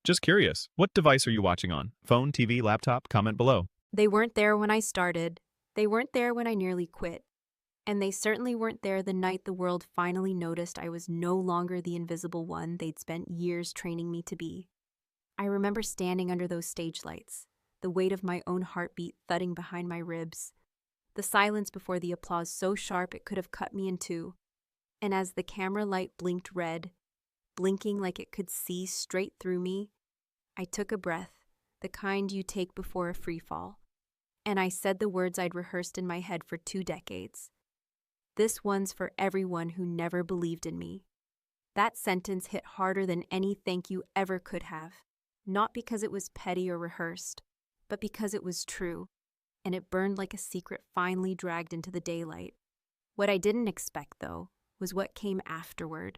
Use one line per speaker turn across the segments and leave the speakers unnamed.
Just curious, what device are you watching on? Phone, TV, laptop? Comment below.
They weren't there when I started. They weren't there when I nearly quit. And they certainly weren't there the night the world finally noticed I was no longer the invisible one they'd spent years training me to be. I remember standing under those stage lights, the weight of my own heartbeat thudding behind my ribs, the silence before the applause so sharp it could have cut me in two. And as the camera light blinked red, blinking like it could see straight through me, I took a breath, the kind you take before a free fall, and I said the words I'd rehearsed in my head for 2 decades. This one's for everyone who never believed in me. That sentence hit harder than any thank you ever could have, not because it was petty or rehearsed, but because it was true, and it burned like a secret finally dragged into the daylight. What I didn't expect, though, was what came afterward.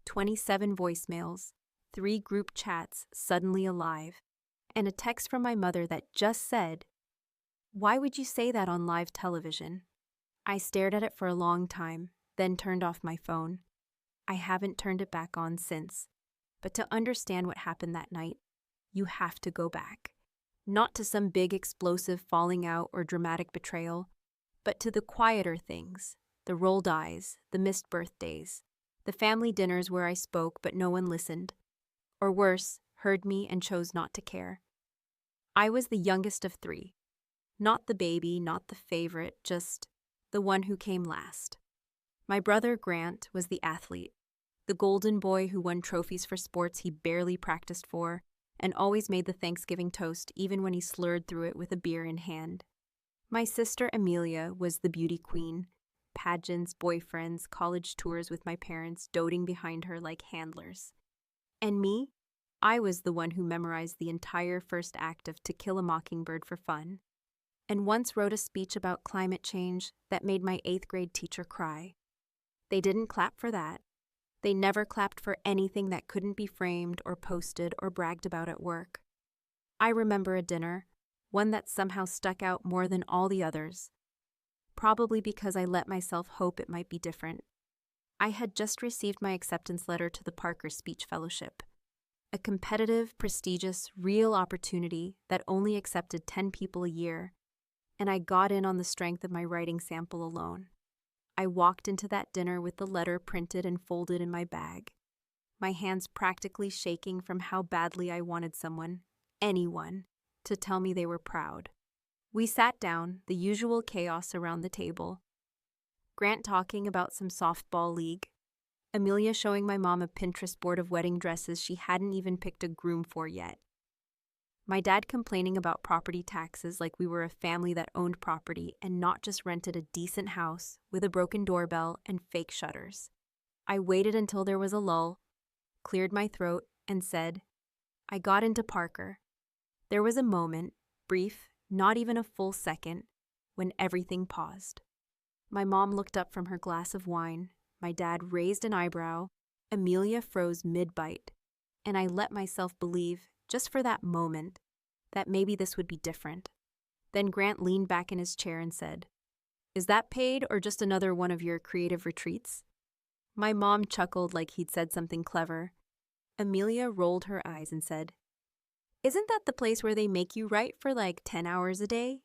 27 voicemails, 3 group chats suddenly alive, and a text from my mother that just said, "Why would you say that on live television?" I stared at it for a long time, then turned off my phone. I haven't turned it back on since. But to understand what happened that night, you have to go back. Not to some big explosive falling out or dramatic betrayal, but to the quieter things, the rolled eyes, the missed birthdays, the family dinners where I spoke but no one listened, or worse, heard me and chose not to care. I was the youngest of 3. Not the baby, not the favorite, just the one who came last. My brother Grant was the athlete, the golden boy who won trophies for sports he barely practiced for, and always made the Thanksgiving toast even when he slurred through it with a beer in hand. My sister Amelia was the beauty queen, pageants, boyfriends, college tours with my parents doting behind her like handlers. And me? I was the one who memorized the entire first act of To Kill a Mockingbird for fun, and once wrote a speech about climate change that made my 8th grade teacher cry. They didn't clap for that. They never clapped for anything that couldn't be framed or posted or bragged about at work. I remember a dinner, one that somehow stuck out more than all the others, probably because I let myself hope it might be different. I had just received my acceptance letter to the Parker Speech Fellowship, a competitive, prestigious, real opportunity that only accepted 10 people a year, and I got in on the strength of my writing sample alone. I walked into that dinner with the letter printed and folded in my bag, my hands practically shaking from how badly I wanted someone, anyone, to tell me they were proud. We sat down, the usual chaos around the table. Grant talking about some softball league, Amelia showing my mom a Pinterest board of wedding dresses she hadn't even picked a groom for yet. My dad complaining about property taxes like we were a family that owned property and not just rented a decent house with a broken doorbell and fake shutters. I waited until there was a lull, cleared my throat, and said, I got into Parker. There was a moment, brief, not even a full second, when everything paused. My mom looked up from her glass of wine, my dad raised an eyebrow, Amelia froze mid-bite, and I let myself believe, just for that moment, that maybe this would be different. Then Grant leaned back in his chair and said, Is that paid or just another one of your creative retreats? My mom chuckled like he'd said something clever. Amelia rolled her eyes and said, Isn't that the place where they make you write for like 10 hours a day?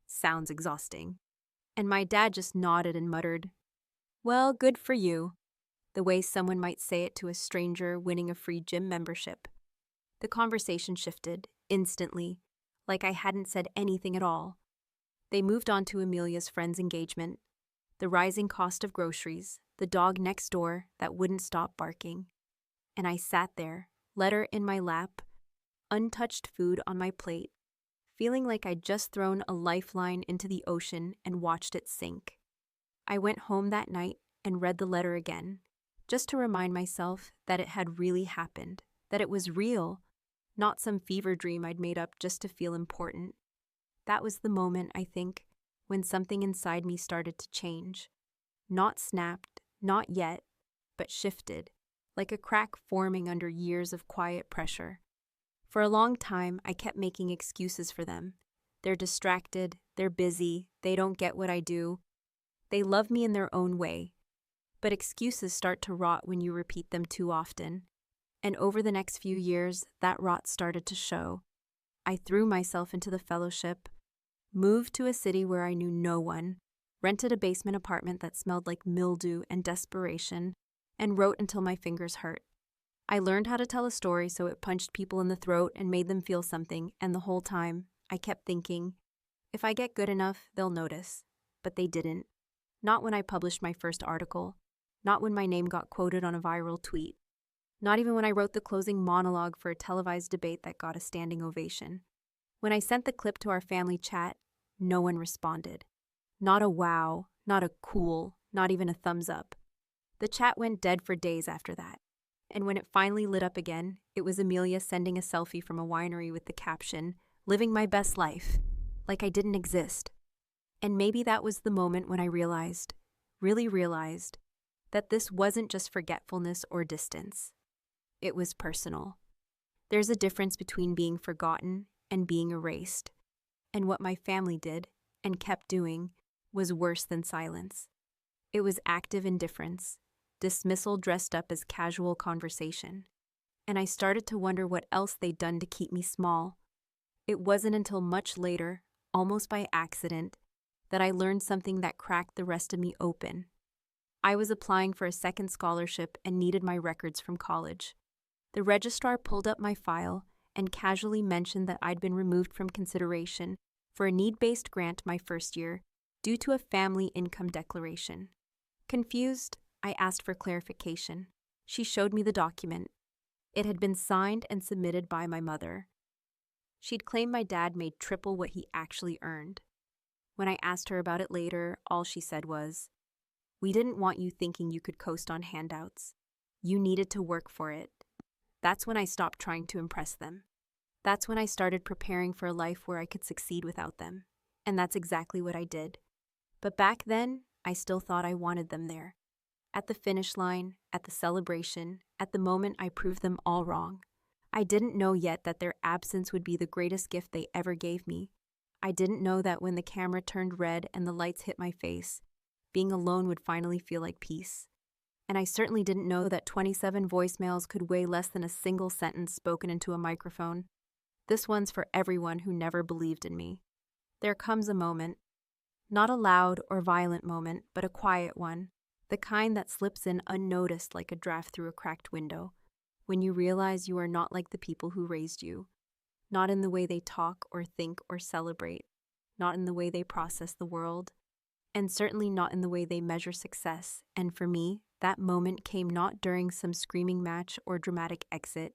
Sounds exhausting. And my dad just nodded and muttered, Well, good for you, the way someone might say it to a stranger winning a free gym membership. The conversation shifted, instantly, like I hadn't said anything at all. They moved on to Amelia's friend's engagement, the rising cost of groceries, the dog next door that wouldn't stop barking. And I sat there, letter in my lap, untouched food on my plate, feeling like I'd just thrown a lifeline into the ocean and watched it sink. I went home that night and read the letter again, just to remind myself that it had really happened, that it was real, not some fever dream I'd made up just to feel important. That was the moment, I think, when something inside me started to change. Not snapped, not yet, but shifted, like a crack forming under years of quiet pressure. For a long time, I kept making excuses for them. They're distracted, they're busy, they don't get what I do. They love me in their own way. But excuses start to rot when you repeat them too often. And over the next few years, that rot started to show. I threw myself into the fellowship, moved to a city where I knew no one, rented a basement apartment that smelled like mildew and desperation, and wrote until my fingers hurt. I learned how to tell a story so it punched people in the throat and made them feel something, and the whole time, I kept thinking, if I get good enough, they'll notice. But they didn't. Not when I published my first article. Not when my name got quoted on a viral tweet. Not even when I wrote the closing monologue for a televised debate that got a standing ovation. When I sent the clip to our family chat, no one responded. Not a wow, not a cool, not even a thumbs up. The chat went dead for days after that. And when it finally lit up again, it was Amelia sending a selfie from a winery with the caption, "Living my best life," like I didn't exist. And maybe that was the moment when I realized, really realized, that this wasn't just forgetfulness or distance. It was personal. There's a difference between being forgotten and being erased. And what my family did, and kept doing, was worse than silence. It was active indifference, dismissal dressed up as casual conversation. And I started to wonder what else they'd done to keep me small. It wasn't until much later, almost by accident, that I learned something that cracked the rest of me open. I was applying for a second scholarship and needed my records from college. The registrar pulled up my file and casually mentioned that I'd been removed from consideration for a need-based grant my first year due to a family income declaration. Confused, I asked for clarification. She showed me the document. It had been signed and submitted by my mother. She'd claimed my dad made triple what he actually earned. When I asked her about it later, all she said was, "We didn't want you thinking you could coast on handouts. You needed to work for it." That's when I stopped trying to impress them. That's when I started preparing for a life where I could succeed without them. And that's exactly what I did. But back then, I still thought I wanted them there. At the finish line, at the celebration, at the moment I proved them all wrong. I didn't know yet that their absence would be the greatest gift they ever gave me. I didn't know that when the camera turned red and the lights hit my face, being alone would finally feel like peace. And I certainly didn't know that 27 voicemails could weigh less than a single sentence spoken into a microphone. This one's for everyone who never believed in me. There comes a moment, not a loud or violent moment, but a quiet one, the kind that slips in unnoticed like a draft through a cracked window, when you realize you are not like the people who raised you, not in the way they talk or think or celebrate, not in the way they process the world, and certainly not in the way they measure success. And for me, that moment came not during some screaming match or dramatic exit,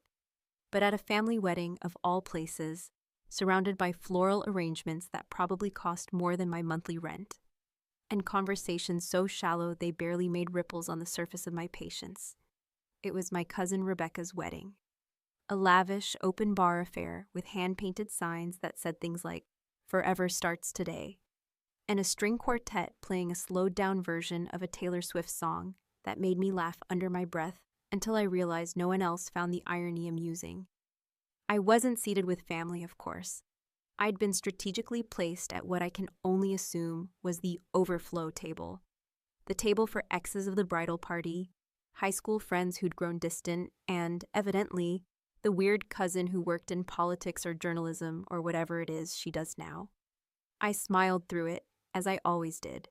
but at a family wedding of all places, surrounded by floral arrangements that probably cost more than my monthly rent, and conversations so shallow they barely made ripples on the surface of my patience. It was my cousin Rebecca's wedding. A lavish, open-bar affair with hand-painted signs that said things like, "Forever starts today," and a string quartet playing a slowed-down version of a Taylor Swift song that made me laugh under my breath until I realized no one else found the irony amusing. I wasn't seated with family, of course. I'd been strategically placed at what I can only assume was the overflow table. The table for exes of the bridal party, high school friends who'd grown distant, and, evidently, the weird cousin who worked in politics or journalism or whatever it is she does now. I smiled through it, as I always did,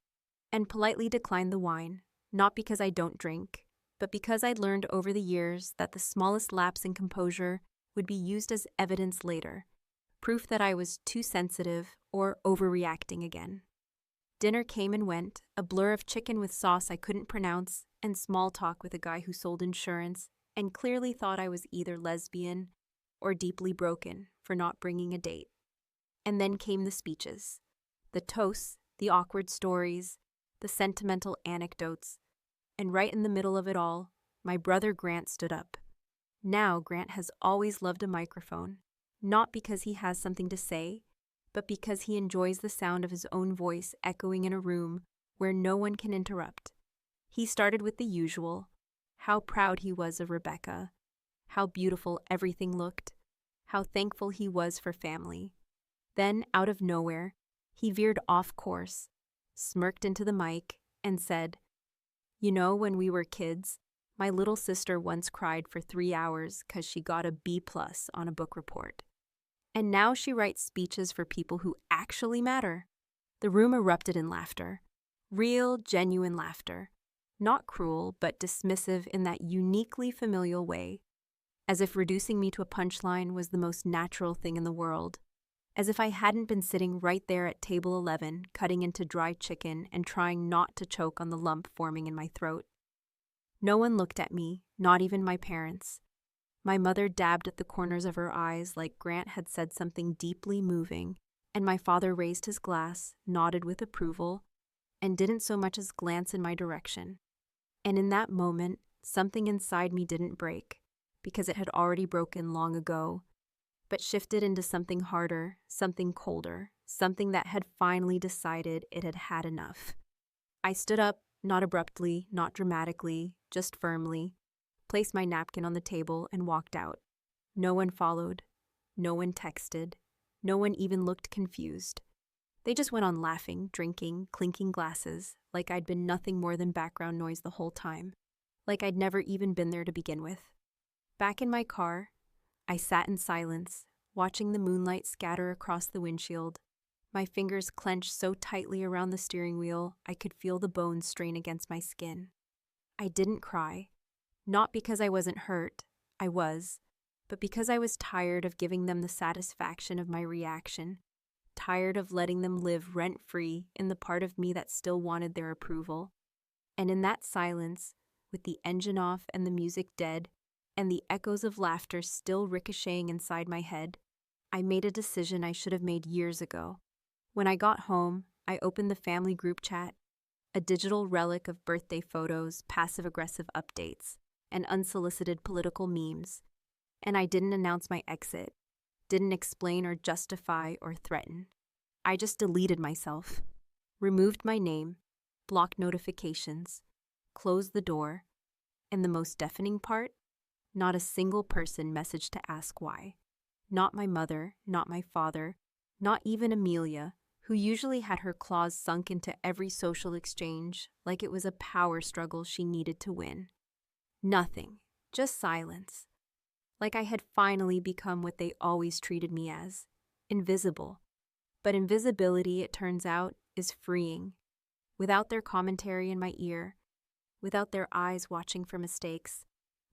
and politely declined the wine, not because I don't drink, but because I'd learned over the years that the smallest lapse in composure would be used as evidence later, proof that I was too sensitive or overreacting again. Dinner came and went, a blur of chicken with sauce I couldn't pronounce, and small talk with a guy who sold insurance and clearly thought I was either lesbian or deeply broken for not bringing a date. And then came the speeches, the toasts, the awkward stories, the sentimental anecdotes, and right in the middle of it all, my brother Grant stood up. Now Grant has always loved a microphone, not because he has something to say, but because he enjoys the sound of his own voice echoing in a room where no one can interrupt. He started with the usual, how proud he was of Rebecca, how beautiful everything looked, how thankful he was for family. Then, out of nowhere, he veered off course, smirked into the mic, and said, "You know, when we were kids, My little sister once cried for 3 hours because she got a B+ on a book report. And now she writes speeches for people who actually matter. The room erupted in laughter. Real, genuine laughter. Not cruel, but dismissive in that uniquely familial way. As if reducing me to a punchline was the most natural thing in the world. As if I hadn't been sitting right there at table 11, cutting into dry chicken and trying not to choke on the lump forming in my throat. No one looked at me, not even my parents. My mother dabbed at the corners of her eyes like Grant had said something deeply moving, and my father raised his glass, nodded with approval, and didn't so much as glance in my direction. And in that moment, something inside me didn't break, because it had already broken long ago, but shifted into something harder, something colder, something that had finally decided it had had enough. I stood up, not abruptly, not dramatically, just firmly, placed my napkin on the table and walked out. No one followed. No one texted. No one even looked confused. They just went on laughing, drinking, clinking glasses, like I'd been nothing more than background noise the whole time, like I'd never even been there to begin with. Back in my car, I sat in silence, watching the moonlight scatter across the windshield. My fingers clenched so tightly around the steering wheel, I could feel the bones strain against my skin. I didn't cry, not because I wasn't hurt, I was, but because I was tired of giving them the satisfaction of my reaction, tired of letting them live rent-free in the part of me that still wanted their approval. And in that silence, with the engine off and the music dead, and the echoes of laughter still ricocheting inside my head, I made a decision I should have made years ago. When I got home, I opened the family group chat, a digital relic of birthday photos, passive-aggressive updates, and unsolicited political memes, and I didn't announce my exit, didn't explain or justify or threaten. I just deleted myself, removed my name, blocked notifications, closed the door, and the most deafening part, not a single person messaged to ask why. Not my mother, not my father, not even Amelia, who usually had her claws sunk into every social exchange like it was a power struggle she needed to win. Nothing, just silence. Like I had finally become what they always treated me as, invisible. But invisibility, it turns out, is freeing. Without their commentary in my ear, without their eyes watching for mistakes,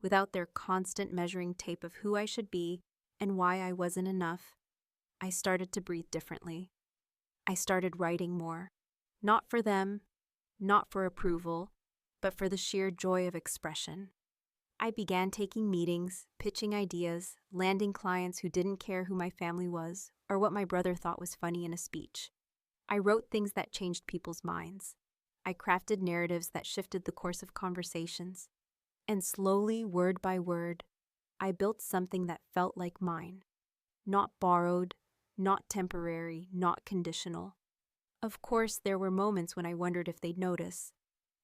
without their constant measuring tape of who I should be and why I wasn't enough, I started to breathe differently. I started writing more, not for them, not for approval, but for the sheer joy of expression. I began taking meetings, pitching ideas, landing clients who didn't care who my family was or what my brother thought was funny in a speech. I wrote things that changed people's minds. I crafted narratives that shifted the course of conversations. And slowly, word by word, I built something that felt like mine. Not borrowed, not temporary, not conditional. Of course, there were moments when I wondered if they'd notice,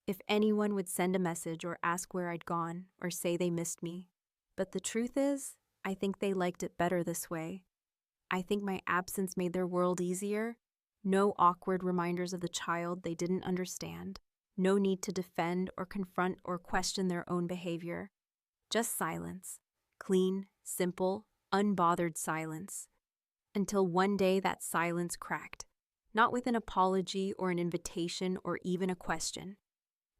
if anyone would send a message or ask where I'd gone or say they missed me. But the truth is, I think they liked it better this way. I think my absence made their world easier. No awkward reminders of the child they didn't understand. No need to defend or confront or question their own behavior. Just silence. Clean, simple, unbothered silence. Until one day that silence cracked. Not with an apology or an invitation or even a question,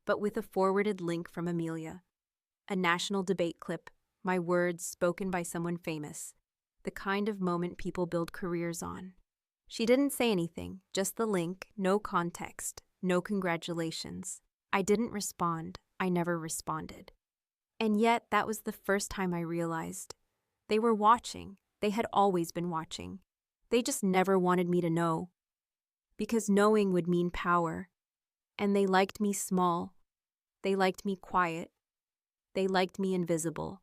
but with a forwarded link from Amelia. A national debate clip, my words spoken by someone famous. The kind of moment people build careers on. She didn't say anything, just the link, no context, no congratulations. I didn't respond. I never responded. And yet, that was the first time I realized. They were watching. They had always been watching. They just never wanted me to know. Because knowing would mean power. And they liked me small. They liked me quiet. They liked me invisible.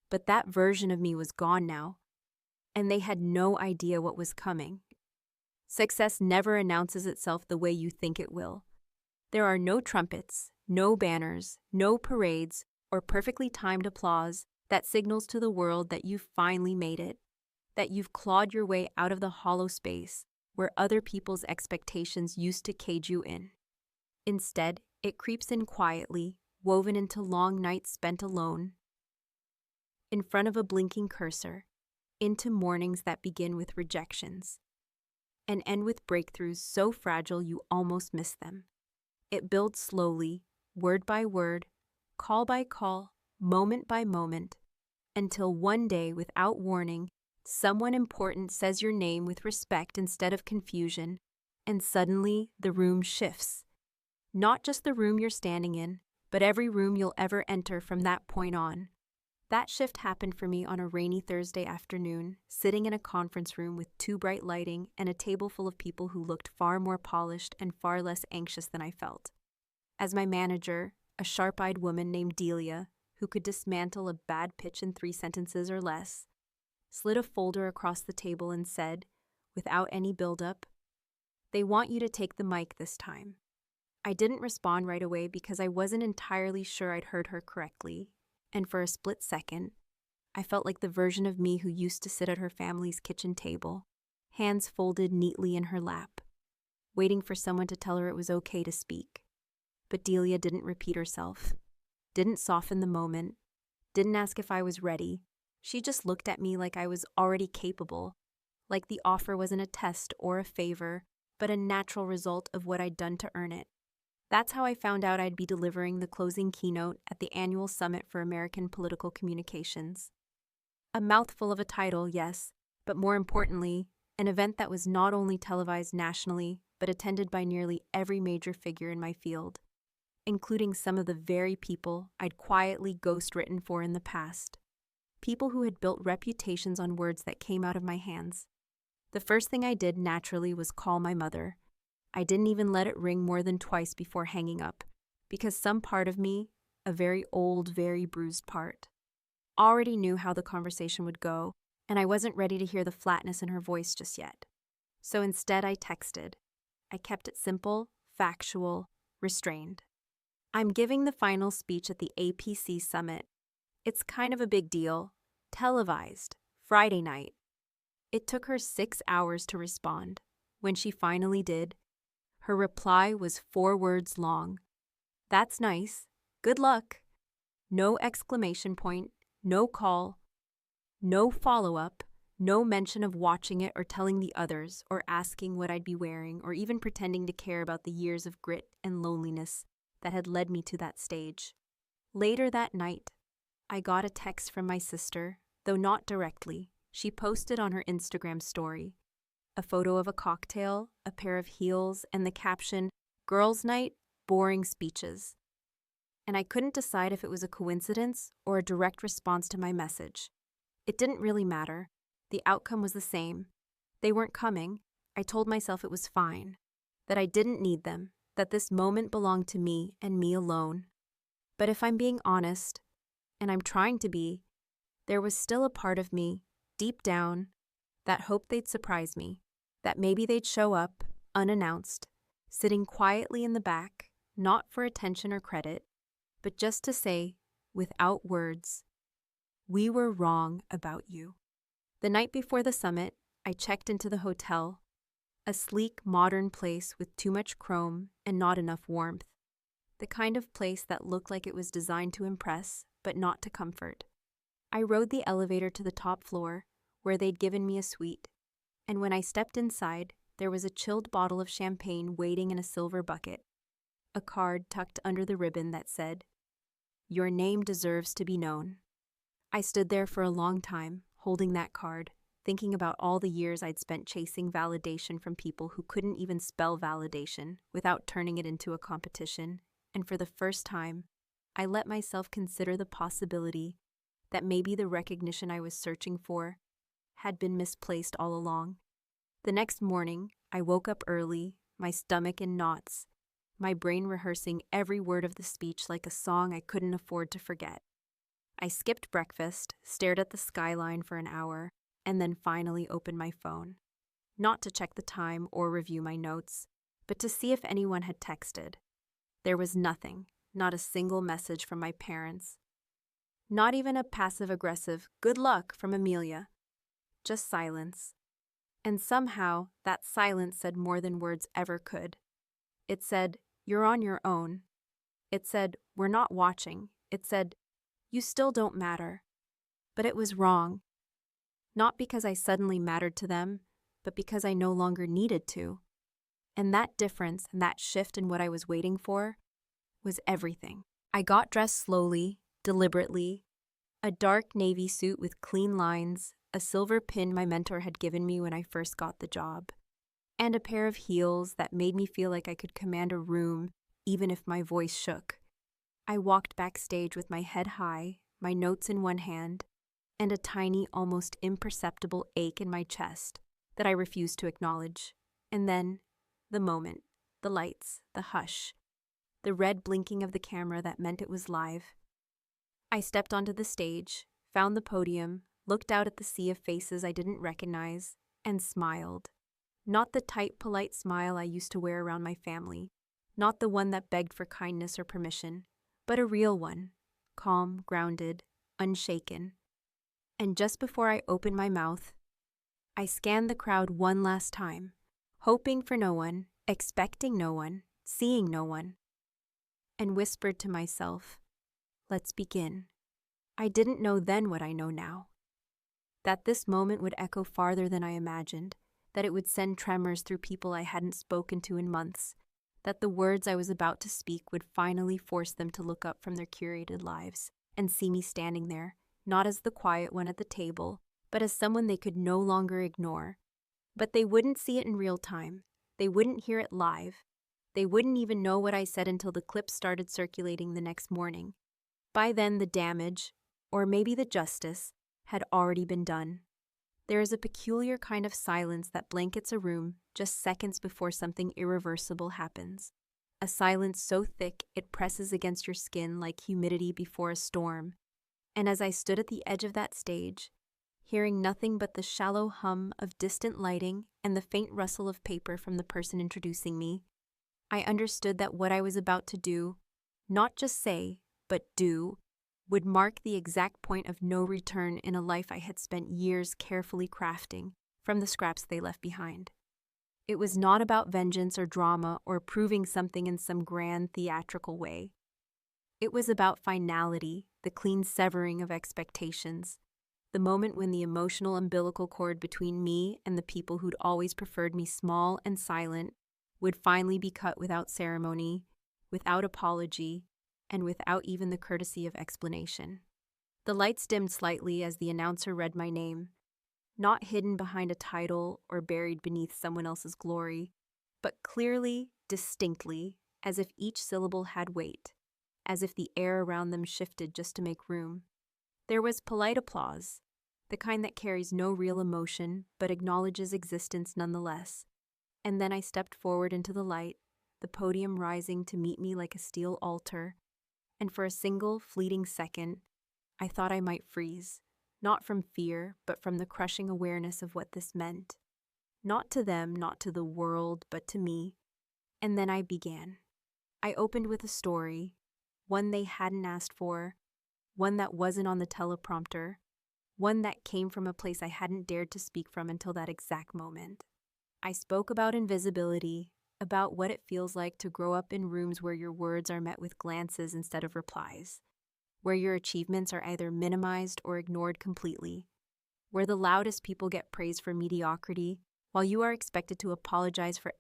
But that version of me was gone now. And they had no idea what was coming. Success never announces itself the way you think it will. There are no trumpets, no banners, no parades, or perfectly timed applause that signals to the world that you've finally made it, that you've clawed your way out of the hollow space where other people's expectations used to cage you in. Instead, it creeps in quietly, woven into long nights spent alone, in front of a blinking cursor, into mornings that begin with rejections and end with breakthroughs so fragile you almost miss them. It builds slowly, word by word, call by call, moment by moment, until one day, without warning, someone important says your name with respect instead of confusion, and suddenly the room shifts. Not just the room you're standing in, but every room you'll ever enter from that point on. That shift happened for me on a rainy Thursday afternoon, sitting in a conference room with too bright lighting and a table full of people who looked far more polished and far less anxious than I felt. As my manager, a sharp-eyed woman named Delia, who could dismantle a bad pitch in 3 sentences or less, slid a folder across the table and said, without any build-up, "They want you to take the mic this time." I didn't respond right away because I wasn't entirely sure I'd heard her correctly, and for a split second, I felt like the version of me who used to sit at her family's kitchen table, hands folded neatly in her lap, waiting for someone to tell her it was okay to speak. But Delia didn't repeat herself, didn't soften the moment, didn't ask if I was ready. She just looked at me like I was already capable, like the offer wasn't a test or a favor, but a natural result of what I'd done to earn it. That's how I found out I'd be delivering the closing keynote at the annual Summit for American Political Communications. A mouthful of a title, yes, but more importantly, an event that was not only televised nationally, but attended by nearly every major figure in my field, including some of the very people I'd quietly ghost-written for in the past. People who had built reputations on words that came out of my hands. The first thing I did naturally was call my mother. I didn't even let it ring more than twice before hanging up, because some part of me, a very old, very bruised part, already knew how the conversation would go, and I wasn't ready to hear the flatness in her voice just yet. So instead I texted. I kept it simple, factual, restrained. "I'm giving the final speech at the APC Summit. It's kind of a big deal. Televised. Friday night." It took her 6 hours to respond. When she finally did, her reply was 4 words long. "That's nice. Good luck." No exclamation point, no call, no follow-up, no mention of watching it or telling the others or asking what I'd be wearing or even pretending to care about the years of grit and loneliness that had led me to that stage. Later that night, I got a text from my sister, though not directly. She posted on her Instagram story a photo of a cocktail, a pair of heels, and the caption, "Girls' Night, Boring Speeches." And I couldn't decide if it was a coincidence or a direct response to my message. It didn't really matter. The outcome was the same. They weren't coming. I told myself it was fine, that I didn't need them, that this moment belonged to me and me alone. But if I'm being honest, and I'm trying to be, there was still a part of me, deep down, that hoped they'd surprise me, that maybe they'd show up, unannounced, sitting quietly in the back, not for attention or credit, but just to say, without words, "We were wrong about you." The night before the summit, I checked into the hotel, a sleek, modern place with too much chrome and not enough warmth, the kind of place that looked like it was designed to impress, but not to comfort. I rode the elevator to the top floor, where they'd given me a suite, and when I stepped inside, there was a chilled bottle of champagne waiting in a silver bucket, a card tucked under the ribbon that said, "Your name deserves to be known." I stood there for a long time, holding that card, thinking about all the years I'd spent chasing validation from people who couldn't even spell validation without turning it into a competition, and for the first time, I let myself consider the possibility that maybe the recognition I was searching for had been misplaced all along. The next morning, I woke up early, my stomach in knots, my brain rehearsing every word of the speech like a song I couldn't afford to forget. I skipped breakfast, stared at the skyline for an hour, and then finally opened my phone. Not to check the time or review my notes, but to see if anyone had texted. There was nothing, not a single message from my parents. Not even a passive-aggressive "good luck" from Amelia. Just silence. And somehow, that silence said more than words ever could. It said, "You're on your own." It said, "We're not watching." It said, "You still don't matter." But it was wrong. Not because I suddenly mattered to them, but because I no longer needed to. And that difference and that shift in what I was waiting for was everything. I got dressed slowly, deliberately, a dark navy suit with clean lines, a silver pin my mentor had given me when I first got the job, and a pair of heels that made me feel like I could command a room even if my voice shook. I walked backstage with my head high, my notes in one hand, and a tiny, almost imperceptible ache in my chest that I refused to acknowledge. And then, the moment, the lights, the hush, the red blinking of the camera that meant it was live. I stepped onto the stage, found the podium, looked out at the sea of faces I didn't recognize, and smiled. Not the tight, polite smile I used to wear around my family, not the one that begged for kindness or permission, but a real one, calm, grounded, unshaken. And just before I opened my mouth, I scanned the crowd one last time, hoping for no one, expecting no one, seeing no one, and whispered to myself, "Let's begin." I didn't know then what I know now. That this moment would echo farther than I imagined, that it would send tremors through people I hadn't spoken to in months, that the words I was about to speak would finally force them to look up from their curated lives and see me standing there, not as the quiet one at the table, but as someone they could no longer ignore. But they wouldn't see it in real time. They wouldn't hear it live. They wouldn't even know what I said until the clip started circulating the next morning. By then, the damage, or maybe the justice, had already been done. There is a peculiar kind of silence that blankets a room just seconds before something irreversible happens. A silence so thick it presses against your skin like humidity before a storm. And as I stood at the edge of that stage, hearing nothing but the shallow hum of distant lighting and the faint rustle of paper from the person introducing me, I understood that what I was about to do, not just say, but do, would mark the exact point of no return in a life I had spent years carefully crafting from the scraps they left behind. It was not about vengeance or drama or proving something in some grand theatrical way. It was about finality, the clean severing of expectations, the moment when the emotional umbilical cord between me and the people who'd always preferred me small and silent would finally be cut without ceremony, without apology, and without even the courtesy of explanation. The lights dimmed slightly as the announcer read my name, not hidden behind a title or buried beneath someone else's glory, but clearly, distinctly, as if each syllable had weight, as if the air around them shifted just to make room. There was polite applause, the kind that carries no real emotion but acknowledges existence nonetheless. And then I stepped forward into the light, the podium rising to meet me like a steel altar, and for a single, fleeting second, I thought I might freeze, not from fear, but from the crushing awareness of what this meant. Not to them, not to the world, but to me. And then I began. I opened with a story, one they hadn't asked for, one that wasn't on the teleprompter, one that came from a place I hadn't dared to speak from until that exact moment. I spoke about invisibility, about what it feels like to grow up in rooms where your words are met with glances instead of replies, where your achievements are either minimized or ignored completely, where the loudest people get praise for mediocrity, while you are expected to apologize for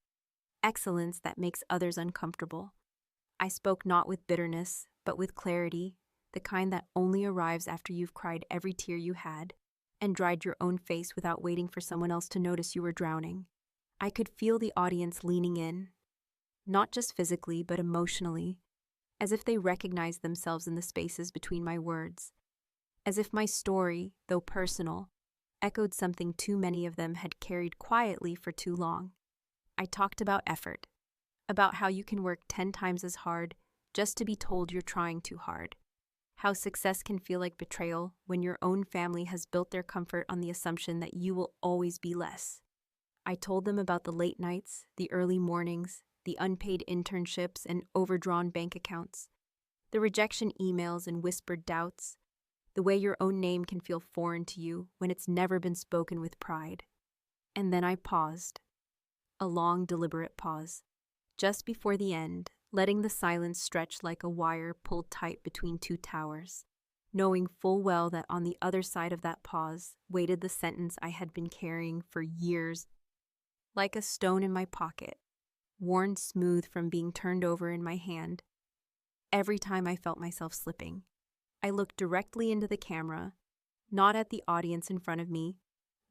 excellence that makes others uncomfortable. I spoke not with bitterness, but with clarity, the kind that only arrives after you've cried every tear you had, and dried your own face without waiting for someone else to notice you were drowning. I could feel the audience leaning in, not just physically, but emotionally, as if they recognized themselves in the spaces between my words, as if my story, though personal, echoed something too many of them had carried quietly for too long. I talked about effort, about how you can work 10 times as hard just to be told you're trying too hard, how success can feel like betrayal when your own family has built their comfort on the assumption that you will always be less. I told them about the late nights, the early mornings, the unpaid internships and overdrawn bank accounts, the rejection emails and whispered doubts, the way your own name can feel foreign to you when it's never been spoken with pride. And then I paused, a long, deliberate pause, just before the end, letting the silence stretch like a wire pulled tight between two towers, knowing full well that on the other side of that pause waited the sentence I had been carrying for years, like a stone in my pocket, worn smooth from being turned over in my hand. Every time I felt myself slipping, I looked directly into the camera, not at the audience in front of me,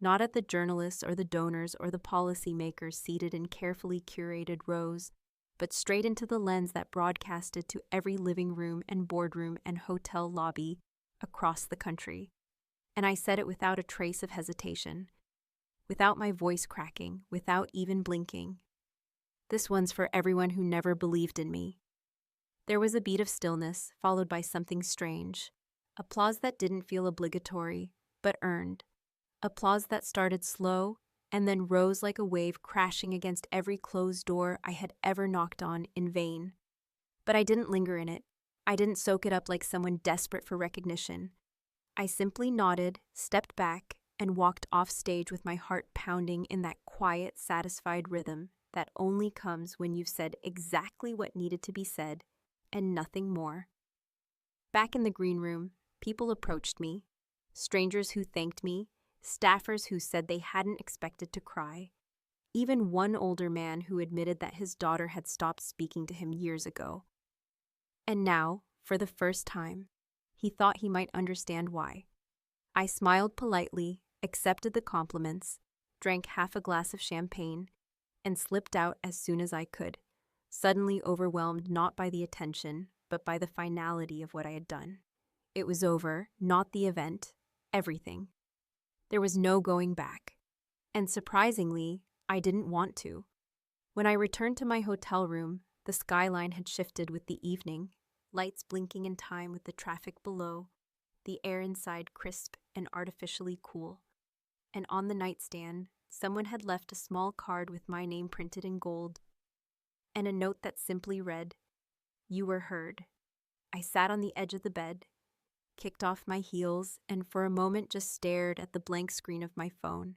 not at the journalists or the donors or the policymakers seated in carefully curated rows, but straight into the lens that broadcasted to every living room and boardroom and hotel lobby across the country. And I said it without a trace of hesitation, without my voice cracking, without even blinking. This one's for everyone who never believed in me. There was a beat of stillness, followed by something strange. Applause that didn't feel obligatory, but earned. Applause that started slow and then rose like a wave crashing against every closed door I had ever knocked on in vain. But I didn't linger in it. I didn't soak it up like someone desperate for recognition. I simply nodded, stepped back, and walked off stage with my heart pounding in that quiet, satisfied rhythm that only comes when you've said exactly what needed to be said and nothing more. Back in the green room, people approached me, strangers who thanked me, staffers who said they hadn't expected to cry, even one older man who admitted that his daughter had stopped speaking to him years ago. And now, for the first time, he thought he might understand why. I smiled politely, accepted the compliments, drank half a glass of champagne, and slipped out as soon as I could, suddenly overwhelmed not by the attention, but by the finality of what I had done. It was over, not the event, everything. There was no going back. And surprisingly, I didn't want to. When I returned to my hotel room, the skyline had shifted with the evening, lights blinking in time with the traffic below, the air inside crisp and artificially cool. And on the nightstand, someone had left a small card with my name printed in gold, and a note that simply read, "You were heard." I sat on the edge of the bed, kicked off my heels, and for a moment just stared at the blank screen of my phone.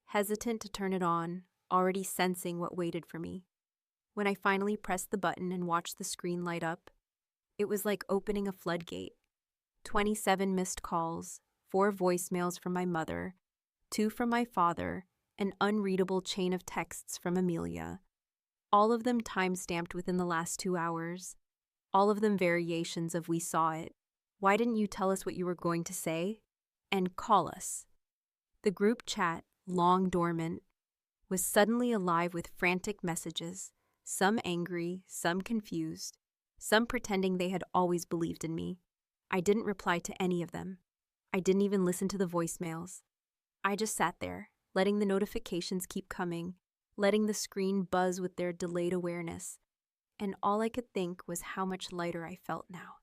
Hesitant to turn it on, already sensing what waited for me. When I finally pressed the button and watched the screen light up, it was like opening a floodgate. 27 missed calls, 4 voicemails from my mother, 2 from my father, an unreadable chain of texts from Amelia. All of them time-stamped within the last 2 hours. All of them variations of "we saw it. Why didn't you tell us what you were going to say?" And "call us." The group chat, long dormant, was suddenly alive with frantic messages, some angry, some confused, some pretending they had always believed in me. I didn't reply to any of them. I didn't even listen to the voicemails. I just sat there, letting the notifications keep coming, letting the screen buzz with their delayed awareness, and all I could think was how much lighter I felt now.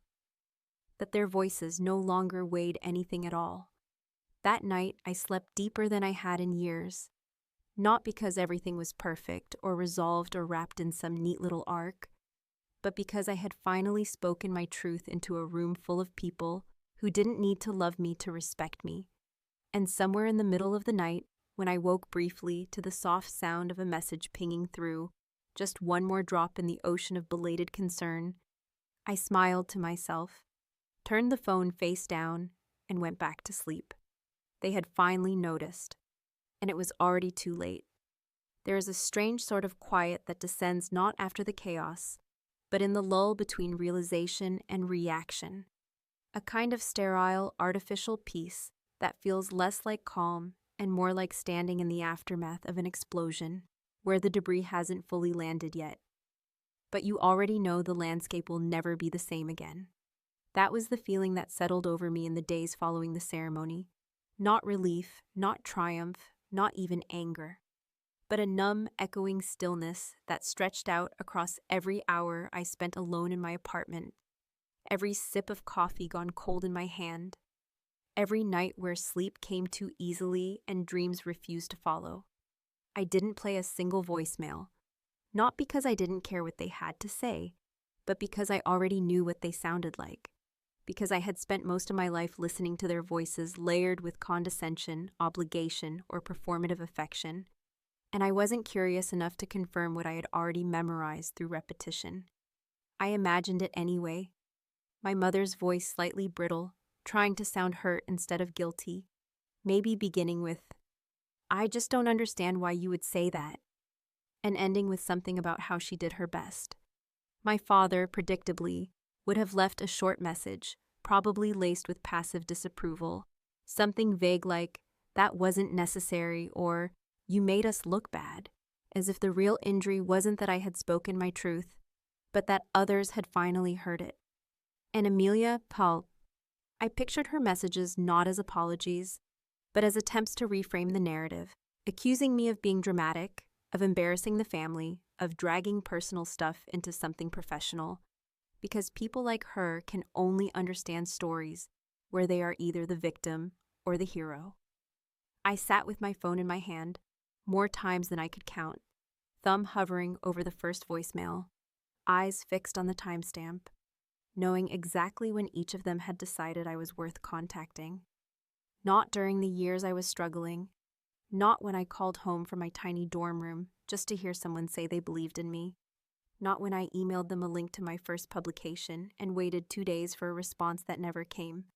That their voices no longer weighed anything at all. That night, I slept deeper than I had in years, not because everything was perfect or resolved or wrapped in some neat little arc, but because I had finally spoken my truth into a room full of people who didn't need to love me to respect me. And somewhere in the middle of the night, when I woke briefly to the soft sound of a message pinging through, just one more drop in the ocean of belated concern, I smiled to myself, turned the phone face down, and went back to sleep. They had finally noticed, and it was already too late. There is a strange sort of quiet that descends not after the chaos, but in the lull between realization and reaction. A kind of sterile, artificial peace that feels less like calm and more like standing in the aftermath of an explosion, where the debris hasn't fully landed yet. But you already know the landscape will never be the same again. That was the feeling that settled over me in the days following the ceremony. Not relief, not triumph, not even anger, but a numb, echoing stillness that stretched out across every hour I spent alone in my apartment, every sip of coffee gone cold in my hand, every night where sleep came too easily and dreams refused to follow. I didn't play a single voicemail, not because I didn't care what they had to say, but because I already knew what they sounded like, because I had spent most of my life listening to their voices layered with condescension, obligation, or performative affection, and I wasn't curious enough to confirm what I had already memorized through repetition. I imagined it anyway. My mother's voice slightly brittle, trying to sound hurt instead of guilty. Maybe beginning with, "I just don't understand why you would say that," and ending with something about how she did her best. My father, predictably, would have left a short message, probably laced with passive disapproval. Something vague like, "That wasn't necessary," or "You made us look bad," as if the real injury wasn't that I had spoken my truth, but that others had finally heard it. And Amelia, Paul, I pictured her messages not as apologies, but as attempts to reframe the narrative, accusing me of being dramatic, of embarrassing the family, of dragging personal stuff into something professional, because people like her can only understand stories where they are either the victim or the hero. I sat with my phone in my hand, more times than I could count, thumb hovering over the first voicemail, eyes fixed on the timestamp, knowing exactly when each of them had decided I was worth contacting. Not during the years I was struggling, not when I called home from my tiny dorm room just to hear someone say they believed in me, not when I emailed them a link to my first publication and waited 2 days for a response that never came,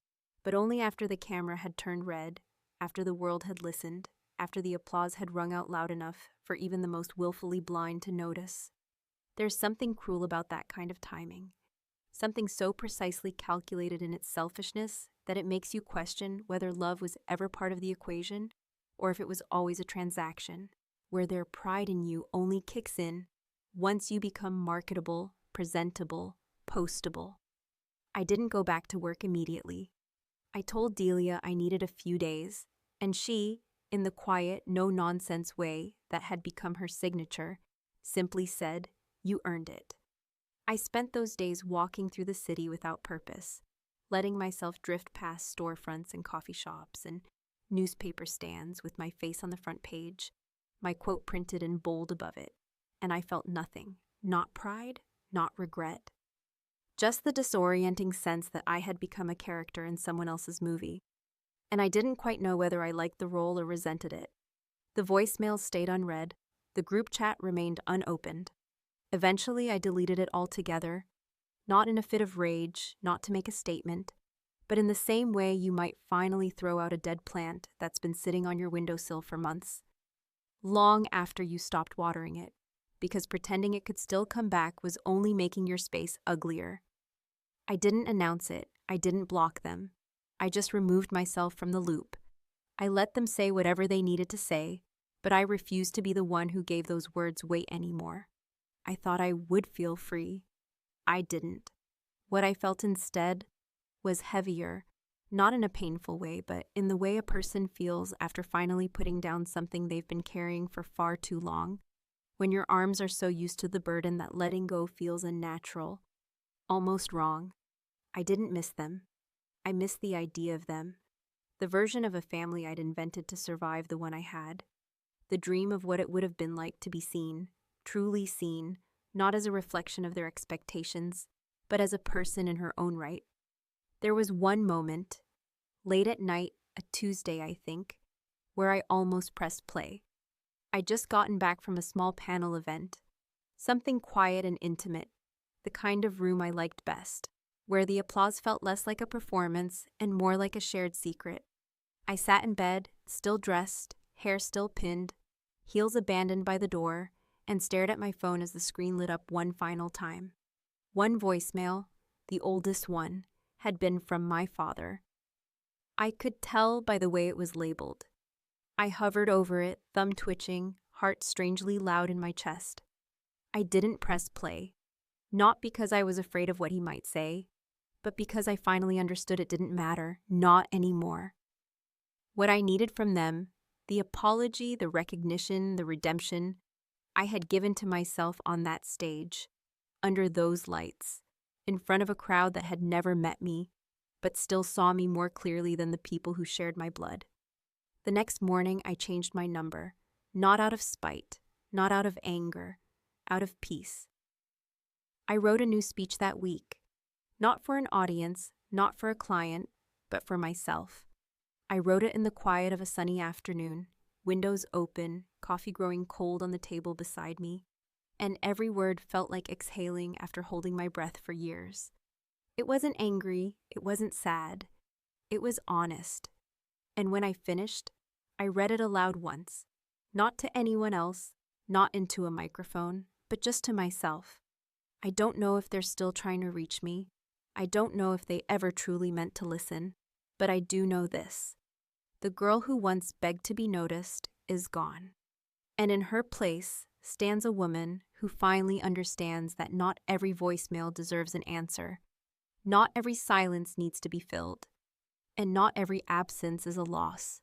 but only after the camera had turned red, after the world had listened, after the applause had rung out loud enough for even the most willfully blind to notice. There's something cruel about that kind of timing. Something so precisely calculated in its selfishness that it makes you question whether love was ever part of the equation or if it was always a transaction, where their pride in you only kicks in once you become marketable, presentable, postable. I didn't go back to work immediately. I told Delia I needed a few days, and she, in the quiet, no-nonsense way that had become her signature, simply said, "You earned it." I spent those days walking through the city without purpose, letting myself drift past storefronts and coffee shops and newspaper stands with my face on the front page, my quote printed in bold above it, and I felt nothing, not pride, not regret, just the disorienting sense that I had become a character in someone else's movie, and I didn't quite know whether I liked the role or resented it. The voicemails stayed unread, the group chat remained unopened. Eventually, I deleted it altogether, not in a fit of rage, not to make a statement, but in the same way you might finally throw out a dead plant that's been sitting on your windowsill for months, long after you stopped watering it, because pretending it could still come back was only making your space uglier. I didn't announce it, I didn't block them. I just removed myself from the loop. I let them say whatever they needed to say, but I refused to be the one who gave those words weight anymore. I thought I would feel free. I didn't. What I felt instead was heavier, not in a painful way, but in the way a person feels after finally putting down something they've been carrying for far too long, when your arms are so used to the burden that letting go feels unnatural, almost wrong. I didn't miss them. I missed the idea of them, the version of a family I'd invented to survive the one I had, the dream of what it would have been like to be seen, truly seen, not as a reflection of their expectations, but as a person in her own right. There was one moment, late at night, a Tuesday, I think, where I almost pressed play. I'd just gotten back from a small panel event, something quiet and intimate, the kind of room I liked best, where the applause felt less like a performance and more like a shared secret. I sat in bed, still dressed, hair still pinned, heels abandoned by the door, and stared at my phone as the screen lit up one final time. One voicemail, the oldest one, had been from my father. I could tell by the way it was labeled. I hovered over it, thumb twitching, heart strangely loud in my chest. I didn't press play, not because I was afraid of what he might say, but because I finally understood it didn't matter, not anymore. What I needed from them, the apology, the recognition, the redemption, I had given to myself on that stage, under those lights, in front of a crowd that had never met me, but still saw me more clearly than the people who shared my blood. The next morning, I changed my number, not out of spite, not out of anger, out of peace. I wrote a new speech that week, not for an audience, not for a client, but for myself. I wrote it in the quiet of a sunny afternoon, windows open, coffee growing cold on the table beside me, and every word felt like exhaling after holding my breath for years. It wasn't angry, it wasn't sad, it was honest. And when I finished, I read it aloud once, not to anyone else, not into a microphone, but just to myself. I don't know if they're still trying to reach me. I don't know if they ever truly meant to listen, but I do know this. The girl who once begged to be noticed is gone. And in her place stands a woman who finally understands that not every voicemail deserves an answer. Not every silence needs to be filled. And not every absence is a loss.